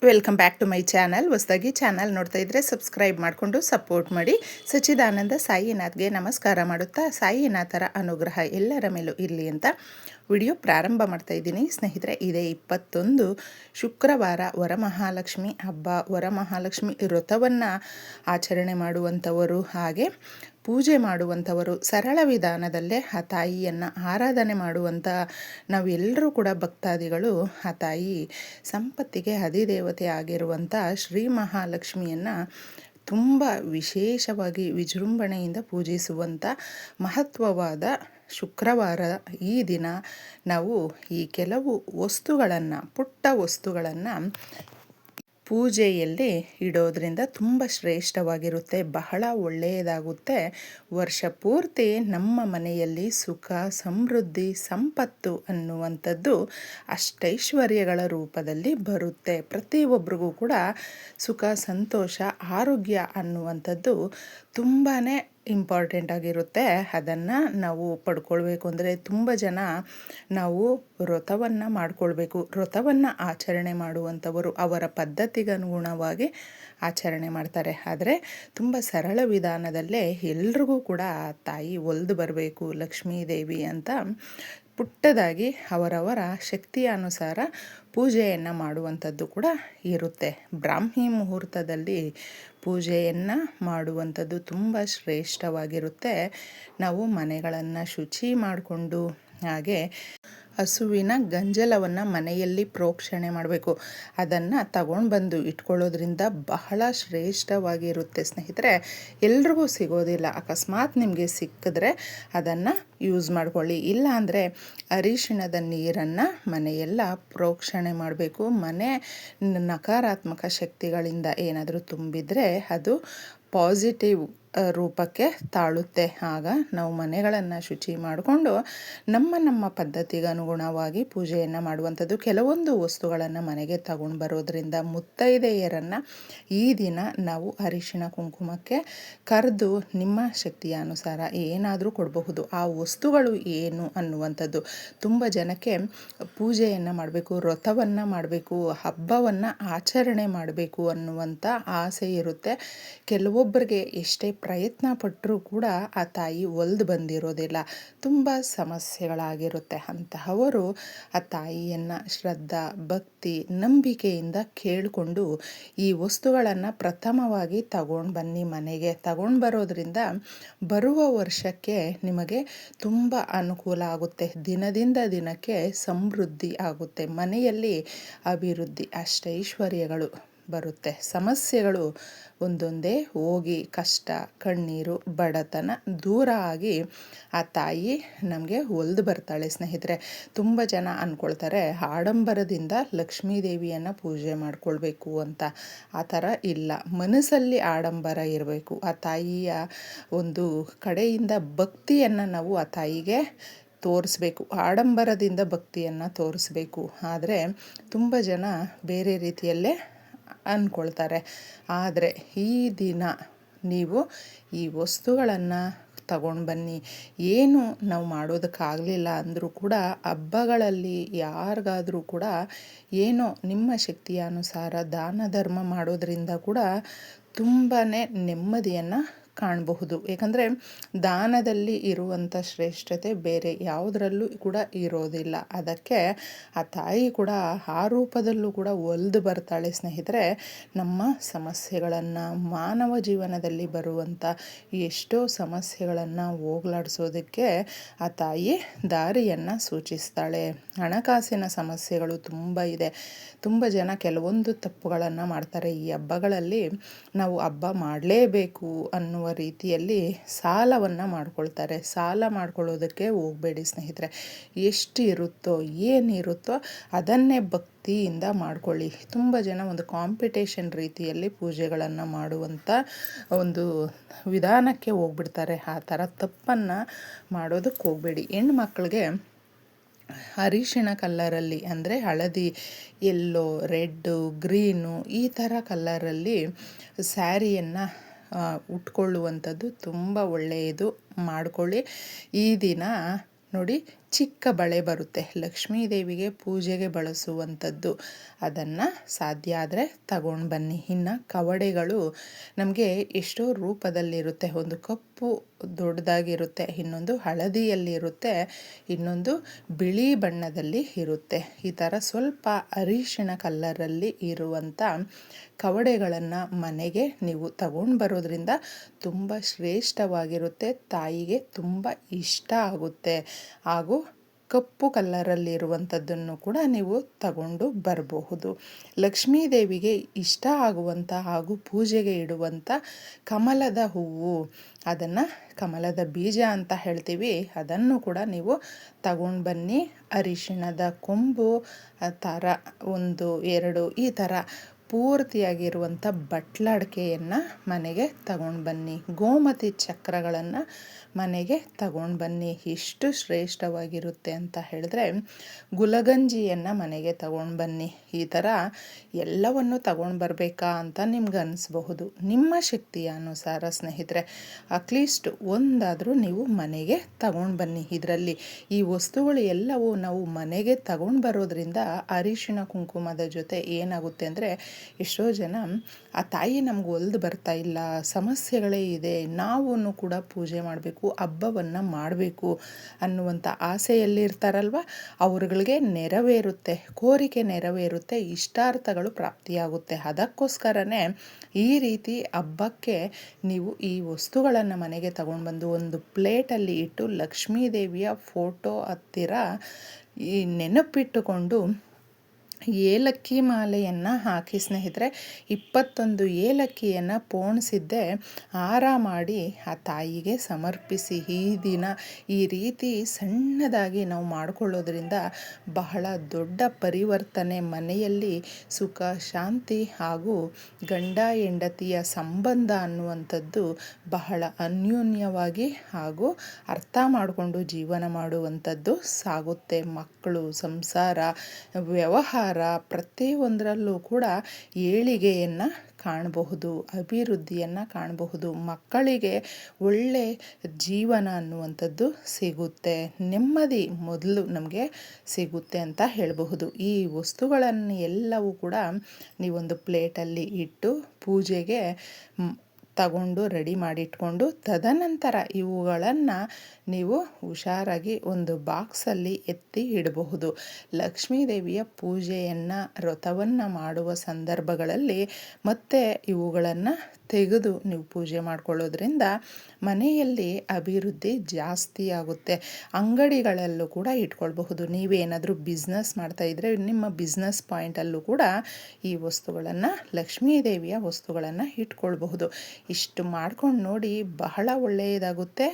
Welcome back to my channel. ಹೊಸದಾಗಿ channel ನೋಡ್ತಾ ಇದ್ದರೆ ಸಬ್ಸ್ಕ್ರೈಬ್ ಮಾಡಿಕೊಂಡು ಸಪೋರ್ಟ್ ಮಾಡಿ. ಸಚ್ಚಿದಾನಂದ ಸಾಯಿನಾಥ್ಗೆ ನಮಸ್ಕಾರ ಮಾಡುತ್ತಾ ಸಾಯಿನಾಥರ ಅನುಗ್ರಹ ಎಲ್ಲರ ಮೇಲೂ ಇರಲಿ ಅಂತ ವಿಡಿಯೋ ಪ್ರಾರಂಭ ಮಾಡ್ತಾ ಇದ್ದೀನಿ. ಸ್ನೇಹಿತರೆ, ಇದೇ 21 ಶುಕ್ರವಾರ ವರಮಹಾಲಕ್ಷ್ಮಿ ಹಬ್ಬ. ವರಮಹಾಲಕ್ಷ್ಮಿ ವ್ರತವನ್ನು ಆಚರಣೆ ಮಾಡುವಂಥವರು ಹಾಗೆ ಪೂಜೆ ಮಾಡುವಂಥವರು ಸರಳ ವಿಧಾನದಲ್ಲೇ ಆ ತಾಯಿಯನ್ನು ಆರಾಧನೆ ಮಾಡುವಂಥ ನಾವೆಲ್ಲರೂ ಕೂಡ ಭಕ್ತಾದಿಗಳು ಆ ತಾಯಿ ಸಂಪತ್ತಿಗೆ ಅಧಿದೇವತೆ ಆಗಿರುವಂಥ ಶ್ರೀ ಮಹಾಲಕ್ಷ್ಮಿಯನ್ನು ತುಂಬ ವಿಶೇಷವಾಗಿ ವಿಜೃಂಭಣೆಯಿಂದ ಪೂಜಿಸುವಂಥ ಮಹತ್ವವಾದ ಶುಕ್ರವಾರ ಈ ದಿನ ನಾವು ಈ ಕೆಲವು ವಸ್ತುಗಳನ್ನು, ಪುಟ್ಟ ವಸ್ತುಗಳನ್ನು ಪೂಜೆಯಲ್ಲಿ ಇಡೋದ್ರಿಂದ ತುಂಬ ಶ್ರೇಷ್ಠವಾಗಿರುತ್ತೆ, ಬಹಳ ಒಳ್ಳೆಯದಾಗುತ್ತೆ. ವರ್ಷ ಪೂರ್ತಿ ನಮ್ಮ ಮನೆಯಲ್ಲಿ ಸುಖ, ಸಮೃದ್ಧಿ, ಸಂಪತ್ತು ಅನ್ನುವಂಥದ್ದು ಅಷ್ಟೈಶ್ವರ್ಯಗಳ ರೂಪದಲ್ಲಿ ಬರುತ್ತೆ. ಪ್ರತಿಯೊಬ್ಬರಿಗೂ ಕೂಡ ಸುಖ, ಸಂತೋಷ, ಆರೋಗ್ಯ ಅನ್ನುವಂಥದ್ದು ತುಂಬಾ ಇಂಪಾರ್ಟೆಂಟ್ ಆಗಿರುತ್ತೆ. ಅದನ್ನು ನಾವು ಪಡ್ಕೊಳ್ಬೇಕು ಅಂದರೆ ತುಂಬ ಜನ ನಾವು ವ್ರತವನ್ನು ಮಾಡಿಕೊಳ್ಬೇಕು. ವ್ರತವನ್ನು ಆಚರಣೆ ಮಾಡುವಂಥವರು ಅವರ ಪದ್ಧತಿಗನುಗುಣವಾಗಿ ಆಚರಣೆ ಮಾಡ್ತಾರೆ. ಆದರೆ ತುಂಬ ಸರಳ ವಿಧಾನದಲ್ಲೇ ಎಲ್ರಿಗೂ ಕೂಡ ತಾಯಿ ಒಲಿದು ಬರಬೇಕು ಲಕ್ಷ್ಮೀ ದೇವಿ ಅಂತ ಪುಟ್ಟದಾಗಿ ಅವರವರ ಶಕ್ತಿಯ ಅನುಸಾರ ಪೂಜೆಯನ್ನು ಮಾಡುವಂಥದ್ದು ಕೂಡ ಇರುತ್ತೆ. ಬ್ರಾಹ್ಮಿ ಮುಹೂರ್ತದಲ್ಲಿ ಪೂಜೆಯನ್ನು ಮಾಡುವಂಥದ್ದು ತುಂಬ ಶ್ರೇಷ್ಠವಾಗಿರುತ್ತೆ. ನಾವು ಮನೆಗಳನ್ನು ಶುಚಿ ಮಾಡಿಕೊಂಡು ಹಾಗೆ ಹಸುವಿನ ಗಂಜಲವನ್ನು ಮನೆಯಲ್ಲಿ ಪ್ರೋಕ್ಷಣೆ ಮಾಡಬೇಕು. ಅದನ್ನು ತಗೊಂಡು ಬಂದು ಇಟ್ಕೊಳ್ಳೋದ್ರಿಂದ ಬಹಳ ಶ್ರೇಷ್ಠವಾಗಿರುತ್ತೆ. ಸ್ನೇಹಿತರೆ, ಎಲ್ರಿಗೂ ಸಿಗೋದಿಲ್ಲ. ಅಕಸ್ಮಾತ್ ನಿಮಗೆ ಸಿಕ್ಕಿದ್ರೆ ಅದನ್ನು ಯೂಸ್ ಮಾಡ್ಕೊಳ್ಳಿ. ಇಲ್ಲ ಅಂದರೆ ಅರಿಶಿಣದ ನೀರನ್ನು ಮನೆಯೆಲ್ಲ ಪ್ರೋಕ್ಷಣೆ ಮಾಡಬೇಕು. ಮನೆ ನಕಾರಾತ್ಮಕ ಶಕ್ತಿಗಳಿಂದ ಏನಾದರೂ ತುಂಬಿದರೆ ಅದು ಪಾಸಿಟಿವ್ ರೂಪಕ್ಕೆ ತಾಳುತ್ತೆ. ಆಗ ನಾವು ಮನೆಗಳನ್ನು ಶುಚಿ ಮಾಡಿಕೊಂಡು ನಮ್ಮ ಪದ್ಧತಿಗೆ ಅನುಗುಣವಾಗಿ ಪೂಜೆಯನ್ನು ಮಾಡುವಂಥದ್ದು. ಕೆಲವೊಂದು ವಸ್ತುಗಳನ್ನು ಮನೆಗೆ ತಗೊಂಡು ಬರೋದ್ರಿಂದ ಮುತ್ತೈದೆಯರನ್ನು ಈ ದಿನ ನಾವು ಅರಿಶಿಣ ಕುಂಕುಮಕ್ಕೆ ಕರೆದು ನಿಮ್ಮ ಶಕ್ತಿಯ ಅನುಸಾರ ಏನಾದರೂ ಕೊಡಬಹುದು. ಆ ವಸ್ತುಗಳು ಏನು ಅನ್ನುವಂಥದ್ದು ತುಂಬ ಜನಕ್ಕೆ ಪೂಜೆಯನ್ನು ಮಾಡಬೇಕು, ವ್ರತವನ್ನು ಮಾಡಬೇಕು, ಹಬ್ಬವನ್ನು ಆಚರಣೆ ಮಾಡಬೇಕು ಅನ್ನುವಂಥ ಆಸೆ ಇರುತ್ತೆ. ಕೆಲವೊಬ್ಬರಿಗೆ ಎಷ್ಟೇ ಪ್ರಯತ್ನ ಪಟ್ಟರೂ ಕೂಡ ಆ ತಾಯಿ ಒಲಿದು ಬಂದಿರೋದಿಲ್ಲ. ತುಂಬ ಸಮಸ್ಯೆಗಳಾಗಿರುತ್ತೆ. ಅಂತಹವರು ಆ ತಾಯಿಯನ್ನು ಶ್ರದ್ಧಾ, ಭಕ್ತಿ, ನಂಬಿಕೆಯಿಂದ ಕೇಳಿಕೊಂಡು ಈ ವಸ್ತುಗಳನ್ನು ಪ್ರಥಮವಾಗಿ ತಗೊಂಡು ಬನ್ನಿ. ಮನೆಗೆ ತಗೊಂಡು ಬರೋದ್ರಿಂದ ಬರುವ ವರ್ಷಕ್ಕೆ ನಿಮಗೆ ತುಂಬ ಅನುಕೂಲ ಆಗುತ್ತೆ. ದಿನದಿಂದ ದಿನಕ್ಕೆ ಸಮೃದ್ಧಿ ಆಗುತ್ತೆ. ಮನೆಯಲ್ಲಿ ಅಭಿವೃದ್ಧಿ, ಅಷ್ಟೈಶ್ವರ್ಯಗಳು ಬರುತ್ತೆ. ಸಮಸ್ಯೆಗಳು ಒಂದೊಂದೇ ಹೋಗಿ ಕಷ್ಟ, ಕಣ್ಣೀರು, ಬಡತನ ದೂರ ಆಗಿ ಆ ತಾಯಿ ನಮಗೆ ಒಲಿದು ಬರ್ತಾಳೆ. ಸ್ನೇಹಿತರೆ, ತುಂಬ ಜನ ಅಂದ್ಕೊಳ್ತಾರೆ ಆಡಂಬರದಿಂದ ಲಕ್ಷ್ಮೀ ದೇವಿಯನ್ನು ಪೂಜೆ ಮಾಡಿಕೊಳ್ಬೇಕು ಅಂತ. ಆ ಥರ ಇಲ್ಲ. ಮನಸ್ಸಲ್ಲಿ ಆಡಂಬರ ಇರಬೇಕು. ಆ ತಾಯಿಯ ಒಂದು ಕಡೆಯಿಂದ ಭಕ್ತಿಯನ್ನು ನಾವು ಆ ತಾಯಿಗೆ ತೋರಿಸ್ಬೇಕು. ಆಡಂಬರದಿಂದ ಭಕ್ತಿಯನ್ನು ತೋರಿಸ್ಬೇಕು. ಆದರೆ ತುಂಬ ಜನ ಬೇರೆ ರೀತಿಯಲ್ಲೇ ಅಂದ್ಕೊಳ್ತಾರೆ. ಆದರೆ ಈ ದಿನ ನೀವು ಈ ವಸ್ತುಗಳನ್ನು ತಗೊಂಡು ಬನ್ನಿ. ಏನು ನಾವು ಮಾಡೋದಕ್ಕಾಗಲಿಲ್ಲ ಅಂದರೂ ಕೂಡ ಹಬ್ಬಗಳಲ್ಲಿ ಯಾರಿಗಾದರೂ ಕೂಡ ಏನೋ ನಿಮ್ಮ ಶಕ್ತಿಯ ಅನುಸಾರ ದಾನ ಧರ್ಮ ಮಾಡೋದ್ರಿಂದ ಕೂಡ ತುಂಬಾ ನೆಮ್ಮದಿಯನ್ನು ಕಾಣಬಹುದು. ಏಕೆಂದರೆ ದಾನದಲ್ಲಿ ಇರುವಂಥ ಶ್ರೇಷ್ಠತೆ ಬೇರೆ ಯಾವುದರಲ್ಲೂ ಕೂಡ ಇರೋದಿಲ್ಲ. ಅದಕ್ಕೆ ಆ ತಾಯಿ ಕೂಡ ಆ ರೂಪದಲ್ಲೂ ಕೂಡ ಒಲಿದು ಬರ್ತಾಳೆ. ಸ್ನೇಹಿತರೆ, ನಮ್ಮ ಸಮಸ್ಯೆಗಳನ್ನು, ಮಾನವ ಜೀವನದಲ್ಲಿ ಬರುವಂಥ ಎಷ್ಟೋ ಸಮಸ್ಯೆಗಳನ್ನು ಹೋಗಲಾಡಿಸೋದಕ್ಕೆ ಆ ತಾಯಿ ದಾರಿಯನ್ನು ಸೂಚಿಸ್ತಾಳೆ. ಹಣಕಾಸಿನ ಸಮಸ್ಯೆಗಳು ತುಂಬ ಇದೆ. ತುಂಬ ಜನ ಕೆಲವೊಂದು ತಪ್ಪುಗಳನ್ನು ಮಾಡ್ತಾರೆ. ಈ ಹಬ್ಬಗಳಲ್ಲಿ ನಾವು ಹಬ್ಬ ಮಾಡಲೇಬೇಕು ಅನ್ನುವ ರೀತಿಯಲ್ಲಿ ಸಾಲವನ್ನು ಮಾಡ್ಕೊಳ್ತಾರೆ. ಸಾಲ ಮಾಡ್ಕೊಳ್ಳೋದಕ್ಕೆ ಹೋಗಬೇಡಿ ಸ್ನೇಹಿತರೆ. ಎಷ್ಟು ಇರುತ್ತೋ, ಏನಿರುತ್ತೋ ಅದನ್ನೇ ಭಕ್ತಿಯಿಂದ ಮಾಡ್ಕೊಳ್ಳಿ. ತುಂಬ ಜನ ಒಂದು ಕಾಂಪಿಟೇಷನ್ ರೀತಿಯಲ್ಲಿ ಪೂಜೆಗಳನ್ನು ಮಾಡುವಂಥ ಒಂದು ವಿಧಾನಕ್ಕೆ ಹೋಗ್ಬಿಡ್ತಾರೆ. ಆ ಥರ ತಪ್ಪನ್ನು ಮಾಡೋದಕ್ಕೆ ಹೋಗಬೇಡಿ. ಹೆಣ್ಮಕ್ಳಿಗೆ ಅರಿಶಿಣ ಕಲ್ಲರಲ್ಲಿ ಅಂದರೆ ಹಳದಿ, ಯೆಲ್ಲೋ, ರೆಡ್ಡು, ಗ್ರೀನು ಈ ಥರ ಕಲ್ಲರಲ್ಲಿ ಸ್ಯಾರಿಯನ್ನು ಉಟ್ಕೊಳ್ಳುವಂಥದ್ದು ತುಂಬ ಒಳ್ಳೆಯದು. ಮಾಡ್ಕೊಳ್ಳಿ. ಈ ದಿನ ನೋಡಿ, ಚಿಕ್ಕ ಬಳೆ ಬರುತ್ತೆ ಲಕ್ಷ್ಮೀ ದೇವಿಗೆ ಪೂಜೆಗೆ ಬಳಸುವಂಥದ್ದು. ಅದನ್ನು ಸಾಧ್ಯ ಆದರೆ ತಗೊಂಡು ಬನ್ನಿ. ಇನ್ನು ಕವಡೆಗಳು ನಮಗೆ ಎಷ್ಟೋ ರೂಪದಲ್ಲಿರುತ್ತೆ. ಒಂದು ಕಪ್ಪು ದೊಡ್ಡದಾಗಿರುತ್ತೆ, ಇನ್ನೊಂದು ಹಳದಿಯಲ್ಲಿರುತ್ತೆ, ಇನ್ನೊಂದು ಬಿಳಿ ಬಣ್ಣದಲ್ಲಿ ಇರುತ್ತೆ. ಈ ಥರ ಸ್ವಲ್ಪ ಅರಿಶಿಣ ಕಲ್ಲರಲ್ಲಿ ಇರುವಂಥ ಕವಡೆಗಳನ್ನು ಮನೆಗೆ ನೀವು ತಗೊಂಡು ಬರೋದ್ರಿಂದ ತುಂಬ ಶ್ರೇಷ್ಠವಾಗಿರುತ್ತೆ, ತಾಯಿಗೆ ತುಂಬ ಇಷ್ಟ ಆಗುತ್ತೆ. ಹಾಗೂ ಕಪ್ಪು ಕಲ್ಲರಲ್ಲಿರುವಂಥದ್ದನ್ನು ಕೂಡ ನೀವು ತಗೊಂಡು ಬರಬಹುದು. ಲಕ್ಷ್ಮೀ ದೇವಿಗೆ ಇಷ್ಟ ಆಗುವಂಥ ಹಾಗೂ ಪೂಜೆಗೆ ಇಡುವಂಥ ಕಮಲದ ಹೂವು, ಅದನ್ನು ಕಮಲದ ಬೀಜ ಅಂತ ಹೇಳ್ತೀವಿ, ಅದನ್ನು ಕೂಡ ನೀವು ತಗೊಂಡು ಬನ್ನಿ. ಅರಿಶಿಣದ ಕೊಂಬು ಆ ಥರ 1 2 ಈ ಥರ ಪೂರ್ತಿಯಾಗಿರುವಂಥ ಬಟ್ಲಡಿಕೆಯನ್ನು ಮನೆಗೆ ತಗೊಂಡು ಬನ್ನಿ. ಗೋಮತಿ ಚಕ್ರಗಳನ್ನು ಮನೆಗೆ ತಗೊಂಡು ಬನ್ನಿ. ಎಷ್ಟು ಶ್ರೇಷ್ಠವಾಗಿರುತ್ತೆ ಅಂತ ಹೇಳಿದ್ರೆ ಗುಲಗಂಜಿಯನ್ನು ಮನೆಗೆ ತಗೊಂಡು ಬನ್ನಿ. ಈ ಥರ ಎಲ್ಲವನ್ನು ತಗೊಂಡು ಬರಬೇಕಾ ಅಂತ ನಿಮ್ಗೆ ಅನಿಸ್ಬಹುದು. ನಿಮ್ಮ ಶಕ್ತಿಯ ಅನುಸಾರ ಸ್ನೇಹಿತರೆ ಅಟ್ಲೀಸ್ಟ್ ಒಂದಾದರೂ ನೀವು ಮನೆಗೆ ತಗೊಂಡು ಬನ್ನಿ. ಇದರಲ್ಲಿ ಈ ವಸ್ತುಗಳು ಎಲ್ಲವೂ ನಾವು ಮನೆಗೆ ತಗೊಂಡು ಬರೋದ್ರಿಂದ ಅರಿಶಿಣ ಕುಂಕುಮದ ಜೊತೆ ಏನಾಗುತ್ತೆ ಅಂದರೆ ಎಷ್ಟೋ ಜನ ಆ ತಾಯಿ ನಮ್ಗೆ ಒಲ್ದು ಬರ್ತಾ ಇಲ್ಲ, ಸಮಸ್ಯೆಗಳೇ ಇದೆ, ನಾವೂ ಕೂಡ ಪೂಜೆ ಮಾಡಬೇಕು, ಹಬ್ಬವನ್ನು ಮಾಡಬೇಕು ಅನ್ನುವಂಥ ಆಸೆಯಲ್ಲಿ ಇರ್ತಾರಲ್ವ, ಅವ್ರುಗಳಿಗೆ ನೆರವೇರುತ್ತೆ, ಕೋರಿಕೆ ನೆರವೇರುತ್ತೆ, ಇಷ್ಟಾರ್ಥಗಳು ಪ್ರಾಪ್ತಿಯಾಗುತ್ತೆ. ಅದಕ್ಕೋಸ್ಕರನೇ ಈ ರೀತಿ ಹಬ್ಬಕ್ಕೆ ನೀವು ಈ ವಸ್ತುಗಳನ್ನು ಮನೆಗೆ ತಗೊಂಡು ಬಂದು ಒಂದು ಪ್ಲೇಟಲ್ಲಿ ಇಟ್ಟು ಲಕ್ಷ್ಮೀ ದೇವಿಯ ಫೋಟೋ ಹತ್ತಿರ ಈ ನೆನಪಿಟ್ಟುಕೊಂಡು ಏಲಕ್ಕಿ ಮಾಲೆಯನ್ನು ಹಾಕಿ ಸ್ನೇಹಿತರೆ. 21 ಏಲಕ್ಕಿಯನ್ನು ಪೋಣಿಸಿದ್ದೆ ಹಾರ ಮಾಡಿ ಆ ತಾಯಿಗೆ ಸಮರ್ಪಿಸಿ. ಈ ದಿನ ಈ ರೀತಿ ಸಣ್ಣದಾಗಿ ನಾವು ಮಾಡಿಕೊಳ್ಳೋದ್ರಿಂದ ಬಹಳ ದೊಡ್ಡ ಪರಿವರ್ತನೆ, ಮನೆಯಲ್ಲಿ ಸುಖ ಶಾಂತಿ ಹಾಗೂ ಗಂಡ ಹೆಂಡತಿಯ ಸಂಬಂಧ ಅನ್ನುವಂಥದ್ದು ಬಹಳ ಅನ್ಯೋನ್ಯವಾಗಿ ಹಾಗೂ ಅರ್ಥ ಮಾಡಿಕೊಂಡು ಜೀವನ ಮಾಡುವಂಥದ್ದು ಸಾಗುತ್ತೆ. ಮಕ್ಕಳು, ಸಂಸಾರ, ವ್ಯವಹಾರ ಪ್ರತಿಯೊಂದರಲ್ಲೂ ಕೂಡ ಏಳಿಗೆಯನ್ನು ಕಾಣಬಹುದು, ಅಭಿವೃದ್ಧಿಯನ್ನು ಕಾಣಬಹುದು. ಮಕ್ಕಳಿಗೆ ಒಳ್ಳೆ ಜೀವನ ಅನ್ನುವಂಥದ್ದು ಸಿಗುತ್ತೆ, ನೆಮ್ಮದಿ ಮೊದಲು ನಮಗೆ ಸಿಗುತ್ತೆ ಅಂತ ಹೇಳಬಹುದು. ಈ ವಸ್ತುಗಳನ್ನು ಎಲ್ಲವೂ ಕೂಡ ನೀವೊಂದು ಪ್ಲೇಟಲ್ಲಿ ಇಟ್ಟು ಪೂಜೆಗೆ ತಗೊಂಡು ರೆಡಿ ಮಾಡಿಟ್ಕೊಂಡು ತದನಂತರ ಇವುಗಳನ್ನು ನೀವು ಹುಷಾರಾಗಿ ಒಂದು ಬಾಕ್ಸಲ್ಲಿ ಎತ್ತಿ ಇಡಬಹುದು. ಲಕ್ಷ್ಮೀ ದೇವಿಯ ಪೂಜೆಯನ್ನು ವ್ರತವನ್ನು ಮಾಡುವ ಸಂದರ್ಭಗಳಲ್ಲಿ ಮತ್ತೆ ಇವುಗಳನ್ನು ತೆಗೆದು ನೀವು ಪೂಜೆ ಮಾಡ್ಕೊಳ್ಳೋದ್ರಿಂದ ಮನೆಯಲ್ಲಿ ಅಭಿವೃದ್ಧಿ ಜಾಸ್ತಿ ಆಗುತ್ತೆ. ಅಂಗಡಿಗಳಲ್ಲೂ ಕೂಡ ಇಟ್ಕೊಳ್ಬಹುದು. ನೀವೇನಾದರೂ ಬಿಸ್ನೆಸ್ ಮಾಡ್ತಾಯಿದ್ರೆ ನಿಮ್ಮ ಬಿಸ್ನೆಸ್ ಪಾಯಿಂಟಲ್ಲೂ ಕೂಡ ಈ ವಸ್ತುಗಳನ್ನು, ಲಕ್ಷ್ಮೀ ದೇವಿಯ ವಸ್ತುಗಳನ್ನು ಇಟ್ಕೊಳ್ಬಹುದು. ಇಷ್ಟು ಮಾಡ್ಕೊಂಡು ನೋಡಿ, ಬಹಳ ಒಳ್ಳೆಯದಾಗುತ್ತೆ.